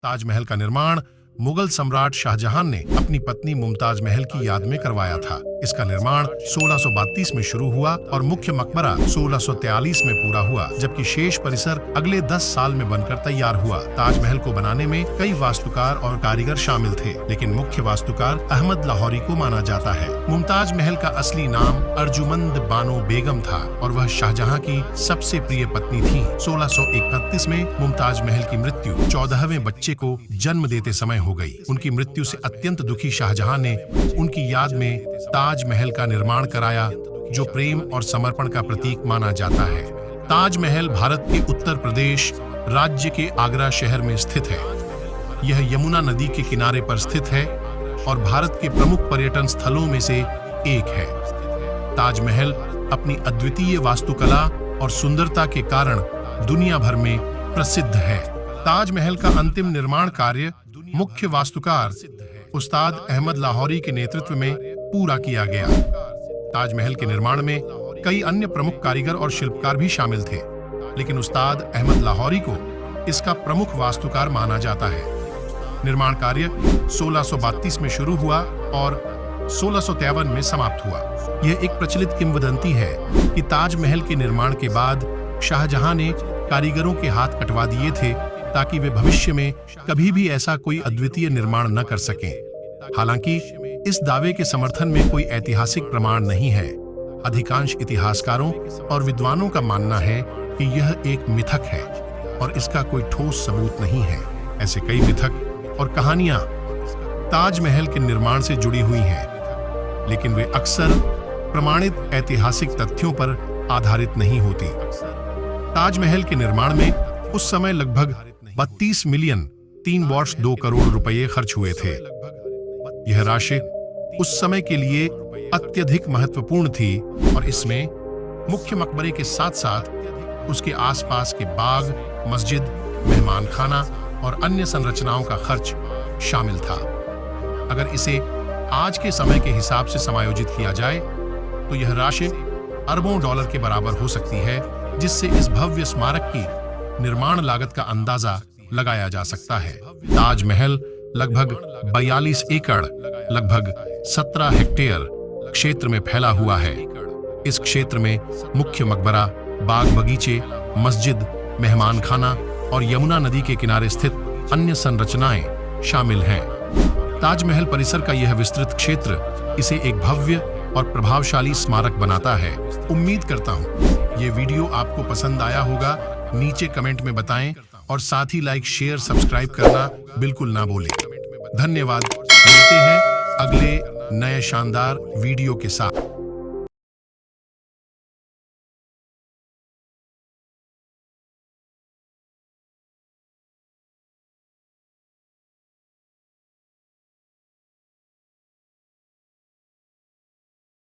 ताजमहल का निर्माण मुगल सम्राट शाहजहां ने अपनी पत्नी मुमताज महल की याद में करवाया था। इसका निर्माण 1632 में शुरू हुआ और मुख्य मकबरा 1643 में पूरा हुआ, जबकि शेष परिसर अगले 10 साल में बनकर तैयार हुआ। ताजमहल को बनाने में कई वास्तुकार और कारीगर शामिल थे, लेकिन मुख्य वास्तुकार अहमद लाहौरी को माना जाता है। मुमताज महल का असली नाम अर्जुमंद बानो बेगम था और वह शाहजहां की सबसे प्रिय पत्नी थी। 1631 में मुमताज महल की मृत्यु 14वें बच्चे को जन्म देते समय हो गई। उनकी मृत्यु से अत्यंत दुखी शाहजहां ने उनकी याद में ताजमहल का निर्माण कराया, जो प्रेम और समर्पण का प्रतीक माना जाता है। ताजमहल भारत के उत्तर प्रदेश राज्य के आगरा शहर में स्थित है। यह यमुना नदी के किनारे पर स्थित है और भारत के प्रमुख पर्यटन स्थलों में से एक है। ताजमहल अपनी अद्वितीय वास्तुकला और सुंदरता के कारण दुनिया भर में प्रसिद्ध है। ताजमहल का अंतिम निर्माण कार्य मुख्य वास्तुकार उस्ताद अहमद लाहौरी के नेतृत्व में पूरा किया गया। ताजमहल के निर्माण में कई अन्य प्रमुख कारीगर और शिल्पकार भी शामिल थे, लेकिन उस्ताद अहमद लाहौरी को इसका प्रमुख वास्तुकार माना जाता है। निर्माण कार्य 1632 में शुरू हुआ और 1653 में समाप्त हुआ। यह एक प्रचलित किंवदंती है कि ताजमहल के निर्माण के बाद शाहजहां ने कारीगरों के हाथ कटवा दिए थे ताकि वे भविष्य में कभी भी ऐसा कोई अद्वितीय निर्माण न कर सकें। हालांकि इस दावे के समर्थन में कोई ऐतिहासिक प्रमाण नहीं है। अधिकांश इतिहासकारों और विद्वानों का मानना है कि यह एक मिथक है और इसका कोई ठोस सबूत नहीं है। ऐसे कई मिथक और कहानियां ताजमहल के निर्माण से जुड़ी हुई हैं, लेकिन वे अक्सर प्रमाणित ऐतिहासिक तथ्यों पर आधारित नहीं होती। ताजमहल के निर्माण में उस समय लगभग 32 मिलियन 3.2 करोड़ रुपए खर्च हुए थे। यह राशि उस समय के लिए अत्यधिक महत्वपूर्ण थी और इसमें मुख्य मकबरे के साथ साथ उसके आसपास के बाग, मस्जिद, मेहमान खाना और अन्य संरचनाओं का खर्च शामिल था। अगर इसे आज के समय के हिसाब से समायोजित किया जाए तो यह राशि अरबों डॉलर के बराबर हो सकती है, जिससे इस भव्य स्मारक की निर्माण लागत का अंदाजा लगाया जा सकता है। ताजमहल लगभग 42 एकड़ लगभग 17 हेक्टेयर क्षेत्र में फैला हुआ है। इस क्षेत्र में मुख्य मकबरा, बाग बगीचे, मस्जिद, मेहमान खाना और यमुना नदी के किनारे स्थित अन्य संरचनाएं शामिल हैं। ताजमहल परिसर का यह विस्तृत क्षेत्र इसे एक भव्य और प्रभावशाली स्मारक बनाता है। उम्मीद करता हूं ये वीडियो आपको पसंद आया होगा। नीचे कमेंट में बताएं और साथ ही लाइक, शेयर, सब्सक्राइब करना बिल्कुल ना भूलें। धन्यवाद। मिलते हैं अगले नए शानदार वीडियो के साथ।